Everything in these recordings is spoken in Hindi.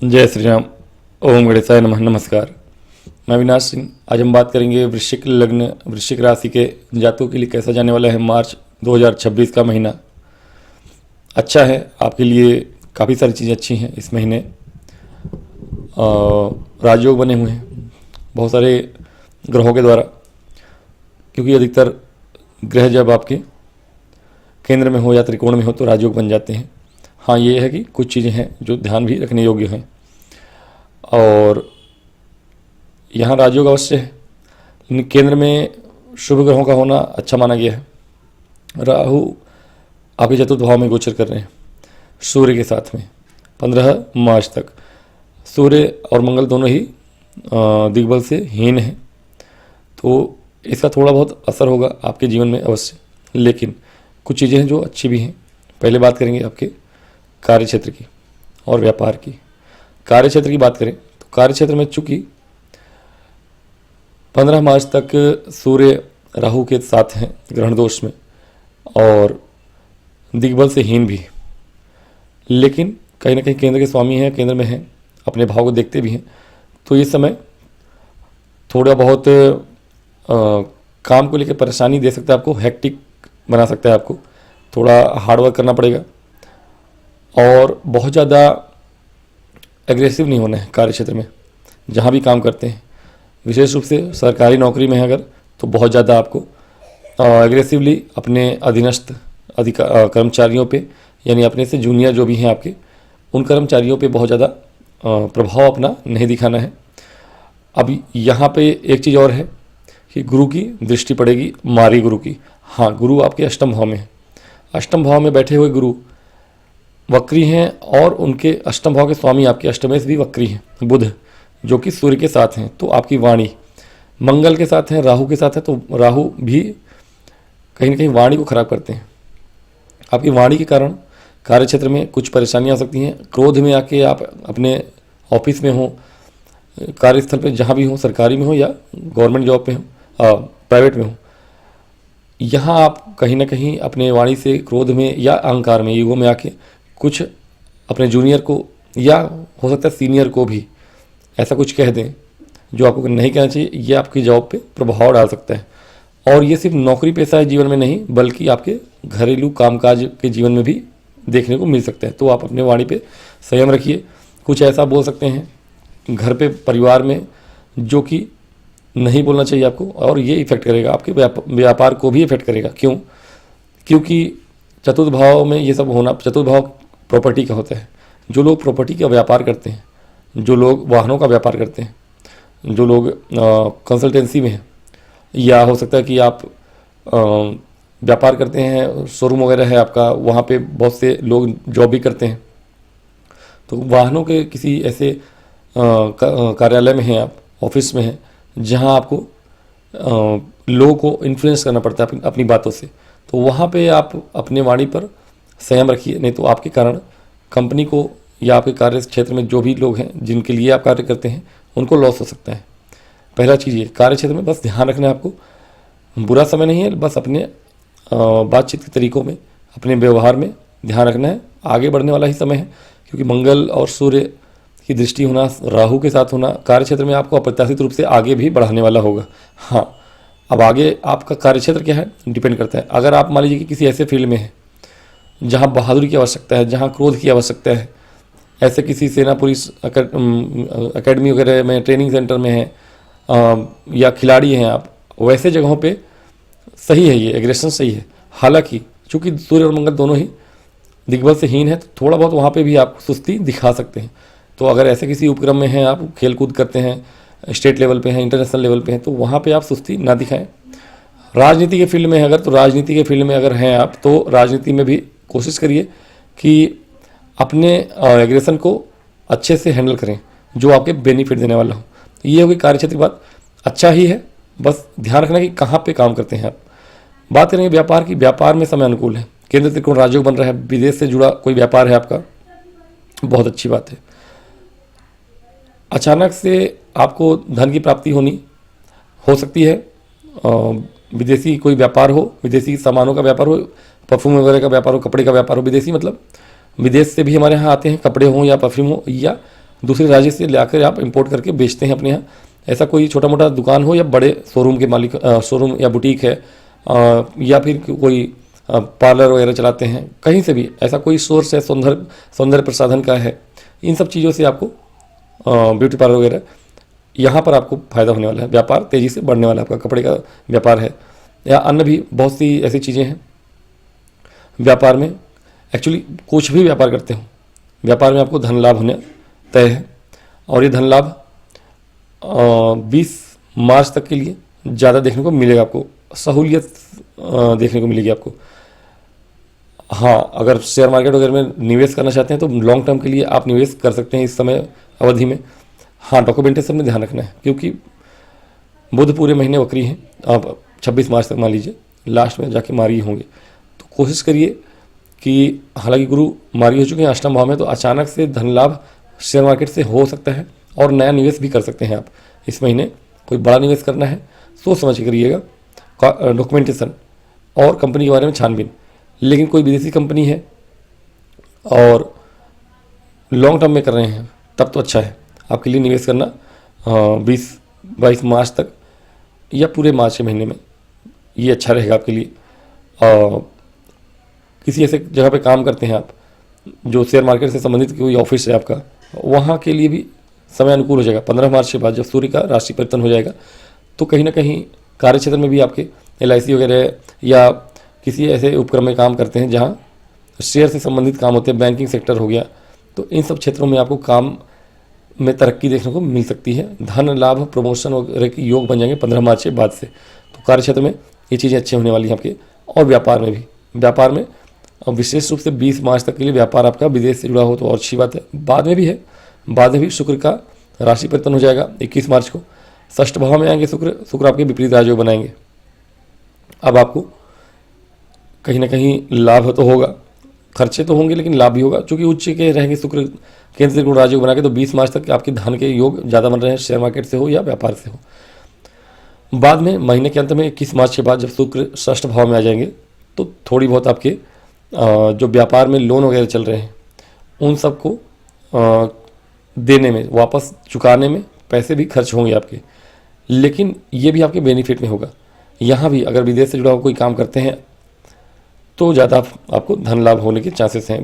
जय श्री राम। ओम गणेशाय नमः। नमस्कार, मैं अविनाश सिंह। आज हम बात करेंगे वृश्चिक लग्न वृश्चिक राशि के जातकों के लिए कैसा जाने वाला है मार्च 2026 का महीना। अच्छा है, आपके लिए काफ़ी सारी चीज़ें अच्छी हैं इस महीने। राजयोग बने हुए हैं बहुत सारे ग्रहों के द्वारा, क्योंकि अधिकतर ग्रह जब आपके केंद्र में हो या त्रिकोण में हो तो राजयोग बन जाते हैं। हाँ, ये है कि कुछ चीज़ें हैं जो ध्यान भी रखने योग्य हैं, और यहाँ राजयोग अवश्य है। लेकिन केंद्र में शुभ ग्रहों का होना अच्छा माना गया है। राहु आपके चतुर्थ भाव में गोचर कर रहे हैं सूर्य के साथ में 15 मार्च तक। सूर्य और मंगल दोनों ही दिग्बल से हीन है, तो इसका थोड़ा बहुत असर होगा आपके जीवन में अवश्य। लेकिन कुछ चीज़ें हैं जो अच्छी भी हैं। पहले बात करेंगे आपके कार्य क्षेत्र की और व्यापार की। कार्य क्षेत्र की बात करें तो कार्य क्षेत्र में चूंकि 15 मार्च तक सूर्य राहु के साथ हैं ग्रहण दोष में और दिग्बल से हीन भी, लेकिन कहीं ना कहीं केंद्र के स्वामी हैं, केंद्र में हैं, अपने भाव को देखते भी हैं। तो इस समय थोड़ा बहुत काम को लेकर परेशानी दे सकता है आपको, हेक्टिक बना सकता है आपको, थोड़ा हार्डवर्क करना पड़ेगा और बहुत ज़्यादा एग्रेसिव नहीं होना है कार्य क्षेत्र में जहाँ भी काम करते हैं। विशेष रूप से सरकारी नौकरी में है अगर, तो बहुत ज़्यादा आपको एग्रेसिवली अपने अधीनस्थ कर्मचारियों पे, यानी अपने से जूनियर जो भी हैं आपके, उन कर्मचारियों पे बहुत ज़्यादा प्रभाव अपना नहीं दिखाना है। अब यहाँ पे एक चीज़ और है कि गुरु की दृष्टि पड़ेगी, मारी गुरु की। हाँ, गुरु आपके अष्टम भाव में है। अष्टम भाव में बैठे हुए गुरु वक्री हैं और उनके अष्टम भाव के स्वामी आपके अष्टमेश भी वक्री हैं, बुध, जो कि सूर्य के साथ हैं। तो आपकी वाणी मंगल के साथ है, राहु के साथ है, तो राहु भी कहीं ना कहीं वाणी को खराब करते हैं। आपकी वाणी के कारण कार्य क्षेत्र में कुछ परेशानियाँ आ सकती हैं। क्रोध में आके आप अपने ऑफिस में हो, कार्यस्थल पे जहाँ भी हो, सरकारी में हो या गवर्नमेंट जॉब पे हो, प्राइवेट में हो, यहाँ आप कहीं ना कहीं अपने वाणी से क्रोध में या अहंकार में, ईगो में आके कुछ अपने जूनियर को या हो सकता है सीनियर को भी ऐसा कुछ कह दें जो आपको नहीं कहना चाहिए। ये आपकी जॉब पे प्रभाव डाल सकता है, और ये सिर्फ नौकरी पेशा जीवन में नहीं बल्कि आपके घरेलू कामकाज के जीवन में भी देखने को मिल सकता है। तो आप अपने वाणी पे संयम रखिए। कुछ ऐसा बोल सकते हैं घर पे, परिवार में, जो कि नहीं बोलना चाहिए आपको, और ये इफेक्ट करेगा आपके व्यापार को भी इफेक्ट करेगा। क्यों? क्योंकि चतुर्थ भाव में ये सब होना, चतुर्थ भाव प्रॉपर्टी का होता है। जो लोग प्रॉपर्टी का व्यापार करते हैं, जो लोग वाहनों का व्यापार करते हैं, जो लोग कंसल्टेंसी में हैं, या हो सकता है कि आप व्यापार करते हैं, शोरूम वगैरह है आपका, वहाँ पे बहुत से लोग जॉब भी करते हैं। तो वाहनों के किसी ऐसे कार्यालय में हैं आप, ऑफिस में हैं, जहाँ आपको लोगों को इन्फ्लुएंस करना पड़ता है अपनी बातों से, तो वहाँ पे आप अपने वाणी पर संयम रखिए। नहीं तो आपके कारण कंपनी को या आपके कार्य क्षेत्र में जो भी लोग हैं जिनके लिए आप कार्य करते हैं उनको लॉस हो सकता है। पहला चीज़ ये, कार्य क्षेत्र में बस ध्यान रखना है आपको। बुरा समय नहीं है, बस अपने बातचीत के तरीकों में, अपने व्यवहार में ध्यान रखना है। आगे बढ़ने वाला ही समय है, क्योंकि मंगल और सूर्य की दृष्टि होना, राहु के साथ होना कार्य क्षेत्र में आपको अप्रत्याशित रूप से आगे भी बढ़ाने वाला होगा। हाँ, अब आगे आपका कार्य क्षेत्र क्या है डिपेंड करता है। अगर आप मान लीजिए कि किसी ऐसे फील्ड में है जहाँ बहादुरी की आवश्यकता है, जहाँ क्रोध की आवश्यकता है, ऐसे किसी सेना पुलिस अकेडमी वगैरह में, ट्रेनिंग सेंटर में है, या खिलाड़ी हैं आप, वैसे जगहों पे सही है, ये एग्रेशन सही है। हालांकि चूंकि सूर्य और मंगल दोनों ही दिग्बल से हीन है, तो थोड़ा बहुत वहाँ पे भी आप सुस्ती दिखा सकते हैं। तो अगर ऐसे किसी उपक्रम में हैं, आप खेल कूद करते हैं, स्टेट लेवल पे हैं, इंटरनेशनल लेवल पे हैं, तो वहाँ पे आप सुस्ती ना दिखाएं। राजनीति के फील्ड में अगर, तो राजनीति के फील्ड में अगर हैं आप, तो राजनीति में भी कोशिश करिए कि अपने एग्रेशन को अच्छे से हैंडल करें जो आपके बेनिफिट देने वाला हो। ये होगी कार्य क्षेत्र की बात। अच्छा ही है, बस ध्यान रखना कि कहाँ पे काम करते हैं आप। बात करेंगे व्यापार की। व्यापार में समय अनुकूल है, केंद्र त्रिकोण राजयोग बन रहा है, विदेश से जुड़ा कोई व्यापार है आपका, बहुत अच्छी बात है। अचानक से आपको धन की प्राप्ति हो सकती है। विदेशी कोई व्यापार हो, विदेशी सामानों का व्यापार हो, परफ्यूम वगैरह का व्यापार हो, कपड़े का व्यापार हो। विदेशी मतलब विदेश से भी हमारे यहाँ आते हैं, कपड़े हों या परफ्यूम हो, या दूसरे राज्य से लाकर आप इंपोर्ट करके बेचते हैं अपने यहाँ। ऐसा कोई छोटा मोटा दुकान हो या बड़े शोरूम के मालिक, शोरूम या बुटीक है, या फिर कोई पार्लर वगैरह चलाते हैं, कहीं से भी ऐसा कोई सोर्स है सौंदर्य प्रसाधन का है, इन सब चीज़ों से आपको ब्यूटी पार्लर वगैरह यहाँ पर आपको फ़ायदा होने वाला है। व्यापार तेज़ी से बढ़ने वाला है, आपका कपड़े का व्यापार है या अन्य भी बहुत सी ऐसी चीज़ें हैं व्यापार में। एक्चुअली कुछ भी व्यापार करते हो, व्यापार में आपको धन लाभ होने तय है। और ये धन लाभ 20 मार्च तक के लिए ज़्यादा देखने को मिलेगा, आपको सहूलियत देखने को मिलेगी आपको। हाँ, अगर शेयर मार्केट वगैरह में निवेश करना चाहते हैं तो लॉन्ग टर्म के लिए आप निवेश कर सकते हैं इस समय अवधि में। हाँ, डॉक्यूमेंटेशन में ध्यान रखना है, क्योंकि बुध पूरे महीने वक्री हैं। आप 26 मार्च तक मान लीजिए लास्ट में जाके मारी होंगे, तो कोशिश करिए कि, हालांकि गुरु मारी हो चुके हैं अष्टम भाव में, तो अचानक से धन लाभ शेयर मार्केट से हो सकता है और नया निवेश भी कर सकते हैं आप। इस महीने कोई बड़ा निवेश करना है सोच समझ के करिएगा, डॉक्यूमेंटेशन और कंपनी के बारे में छानबीन। लेकिन कोई विदेशी कंपनी है और लॉन्ग टर्म में कर रहे हैं तब तो अच्छा है आपके लिए निवेश करना 20-22 मार्च तक या पूरे मार्च के महीने में, ये अच्छा रहेगा आपके लिए। किसी ऐसे जगह पे काम करते हैं आप जो शेयर मार्केट से संबंधित कोई ऑफिस है आपका, वहाँ के लिए भी समय अनुकूल हो जाएगा। 15 मार्च के बाद जब सूर्य का राशि परिवर्तन हो जाएगा तो कहीं ना कहीं कार्य क्षेत्र में भी आपके LIC वगैरह या किसी ऐसे उपक्रम में काम करते हैं जहाँ शेयर से संबंधित काम होते हैं, बैंकिंग सेक्टर हो गया, तो इन सब क्षेत्रों में आपको काम में तरक्की देखने को मिल सकती है। धन लाभ प्रमोशन वगैरह के योग बन जाएंगे 15 मार्च के बाद से। तो कार्य क्षेत्र में ये चीज़ें अच्छी होने वाली हैं आपके। और व्यापार में भी, व्यापार में विशेष रूप से 20 मार्च तक के लिए व्यापार आपका विदेश से जुड़ा हो तो और अच्छी बात है। बाद में भी है, बाद में भी शुक्र का राशि परिवर्तन हो जाएगा 21 मार्च को। षष्ठ भाव में आएंगे शुक्र आपके विपरीत राजयोग बनाएंगे। अब आपको कहीं ना कहीं लाभ तो होगा, खर्चे तो होंगे लेकिन लाभ भी होगा, क्योंकि उच्च के रहेंगे शुक्र केंद्र से गुण राजयोग बना के। तो 20 मार्च तक आपके धन के योग ज़्यादा बन रहे हैं, शेयर मार्केट से हो या व्यापार से हो। बाद में महीने के अंत में 21 मार्च के बाद जब शुक्र षष्ठ भाव में आ जाएंगे तो थोड़ी बहुत आपके जो व्यापार में लोन वगैरह चल रहे हैं उन सबको देने में, वापस चुकाने में पैसे भी खर्च होंगे आपके, लेकिन ये भी आपके बेनिफिट में होगा। यहाँ भी अगर विदेश से जुड़ा हुआ कोई काम करते हैं तो ज़्यादा आपको धन लाभ होने के चांसेस हैं।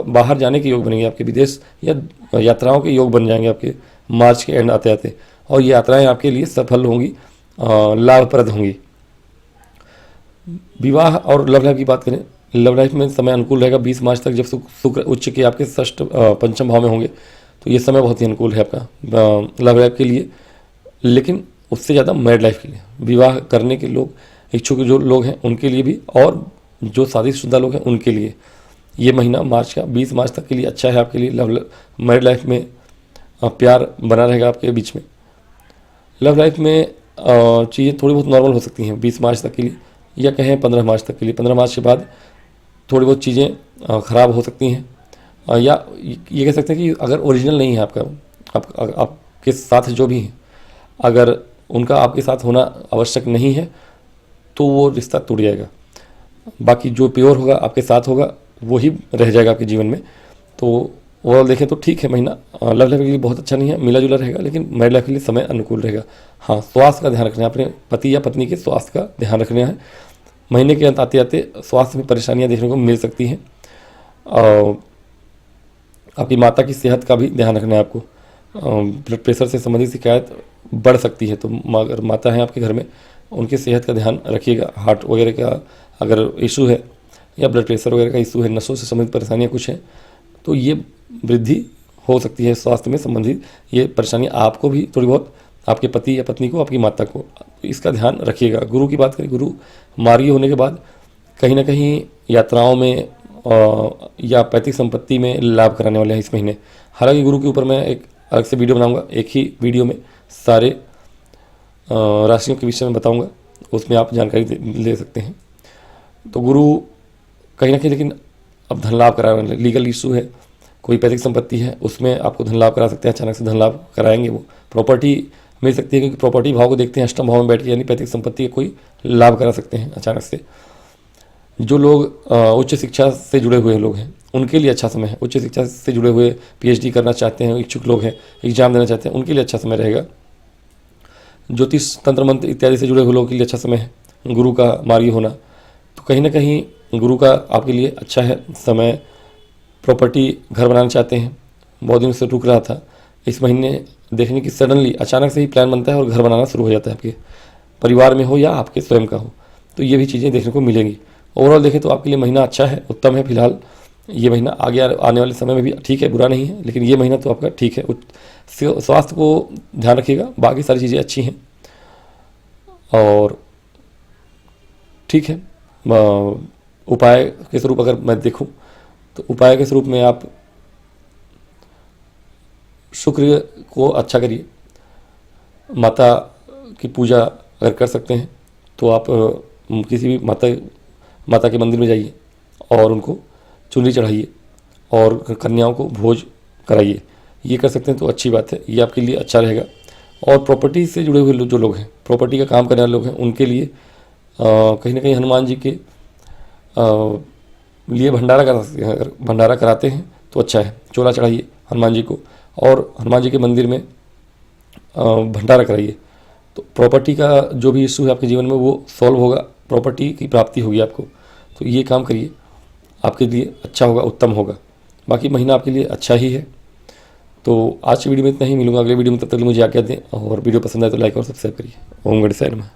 बाहर जाने के योग बनेंगे आपके, विदेश या यात्राओं के योग बन जाएंगे आपके मार्च के एंड आते आते, और ये यात्राएं आपके लिए सफल होंगी, लाभप्रद होंगी। विवाह और लव लाइफ की बात करें, लव लाइफ में समय अनुकूल रहेगा 20 मार्च तक, जब शुक्र उच्च के आपके षष्ठ पंचम भाव में होंगे तो ये समय बहुत ही अनुकूल है आपका लव लाइफ के लिए। लेकिन उससे ज़्यादा मैरिड लाइफ के लिए, विवाह करने के लोग इच्छुक जो लोग हैं उनके लिए भी, और जो शादीशुदा लोग हैं उनके लिए ये महीना मार्च का 20 मार्च तक के लिए अच्छा है आपके लिए। मैरिड लाइफ में प्यार बना रहेगा आपके बीच में। लव लाइफ में चीज़ें थोड़ी बहुत नॉर्मल हो सकती हैं 20 मार्च तक के लिए, या कहें 15 मार्च तक के लिए। 15 मार्च के बाद थोड़ी बहुत चीज़ें ख़राब हो सकती हैं, या ये कह सकते हैं कि अगर ओरिजिनल नहीं है आपके साथ जो भी हैं, अगर उनका आपके साथ होना आवश्यक नहीं है तो वो रिश्ता टूट जाएगा। बाकी जो प्योर होगा आपके साथ होगा वही रह जाएगा आपके जीवन में। तो ओवरऑल देखें तो ठीक है महीना लव लाइफ के लिए बहुत अच्छा नहीं है, मिला जुला रहेगा, लेकिन मैरिड लाइफ के लिए समय अनुकूल रहेगा। हाँ, स्वास्थ्य का ध्यान रखना है, अपने पति या पत्नी के स्वास्थ्य का ध्यान रखना है। महीने के अंत आते आते स्वास्थ्य में परेशानियां देखने को मिल सकती हैं। आपकी माता की सेहत का भी ध्यान रखना है आपको। ब्लड प्रेशर से संबंधित शिकायत बढ़ सकती है, तो अगर माता है आपके घर में उनकी सेहत का ध्यान रखिएगा। हार्ट वगैरह का अगर इशू है या ब्लड प्रेशर वगैरह का इशू है, नसों से संबंधित परेशानियाँ कुछ हैं, तो ये वृद्धि हो सकती है स्वास्थ्य में संबंधित ये परेशानी आपको भी थोड़ी बहुत, आपके पति या पत्नी को, आपकी माता को, तो इसका ध्यान रखिएगा। गुरु की बात करें, गुरु मार्गी होने के बाद कहीं ना कहीं यात्राओं में या पैतृक संपत्ति में लाभ कराने वाले हैं इस महीने। हालांकि गुरु के ऊपर मैं एक अलग से वीडियो बनाऊंगा, एक ही वीडियो में सारे राशियों के विषय में बताऊंगा, उसमें आप जानकारी ले सकते हैं। तो गुरु कहीं ना कहीं लेकिन अब धन लाभ करा, लीगल इशू है, कोई पैतृक संपत्ति है उसमें आपको धन लाभ करा सकते हैं, अचानक से धन लाभ कराएंगे। वो प्रॉपर्टी मिल सकती है, क्योंकि प्रॉपर्टी भाव को देखते हैं अष्टम भाव में बैठ के, यानी पैतृक संपत्ति का कोई लाभ करा सकते हैं अचानक से। जो लोग उच्च शिक्षा से जुड़े हुए लोग हैं उनके लिए अच्छा समय है। उच्च शिक्षा से जुड़े हुए पीएचडी करना चाहते हैं इच्छुक लोग हैं, एग्जाम देना चाहते हैं, उनके लिए अच्छा समय रहेगा। ज्योतिष तंत्र मंत्र इत्यादि से जुड़े हुए लोगों के लिए अच्छा समय है। गुरु का मार्गी होना, तो कहीं ना कहीं गुरु का आपके लिए अच्छा है समय। प्रॉपर्टी घर बनाना चाहते हैं, बहुत दिनों से रुक रहा था, इस महीने देखेंगे कि सडनली अचानक से ही प्लान बनता है और घर बनाना शुरू हो जाता है, आपके परिवार में हो या आपके स्वयं का हो, तो ये भी चीज़ें देखने को मिलेंगी। ओवरऑल देखें तो आपके लिए महीना अच्छा है, उत्तम है। फिलहाल ये महीना आगे आने वाले समय में भी ठीक है, बुरा नहीं है, लेकिन ये महीना तो आपका ठीक है। स्वास्थ्य को ध्यान रखिएगा, बाकी सारी चीज़ें अच्छी हैं और ठीक है। उपाय के स्वरूप अगर मैं देखूं तो उपाय के स्वरूप में आप शुक्र को अच्छा करिए। माता की पूजा अगर कर सकते हैं तो आप किसी भी माता के मंदिर में जाइए और उनको चुनरी चढ़ाइए और कन्याओं को भोज कराइए। ये कर सकते हैं तो अच्छी बात है, ये आपके लिए अच्छा रहेगा। और प्रॉपर्टी से जुड़े हुए जो लोग हैं, प्रॉपर्टी का काम करने वाले लोग हैं, उनके लिए कहीं ना कहीं हनुमान जी के लिए भंडारा करा सकते हैं। अगर भंडारा कराते हैं तो अच्छा है, चोला चढ़ाइए हनुमान जी को और हनुमान जी के मंदिर में भंडारा कराइए। तो प्रॉपर्टी का जो भी इशू है आपके जीवन में वो सॉल्व होगा, प्रॉपर्टी की प्राप्ति होगी आपको। तो ये काम करिए, आपके लिए अच्छा होगा, उत्तम होगा। बाकी महीना आपके लिए अच्छा ही है। तो आज की वीडियो में इतना ही, मिलूंगा अगले वीडियो में, तब तक मुझे आज्ञा दें। और वीडियो पसंद आए तो लाइक और सब्सक्राइब करिए। ओम गणेशाय नमः।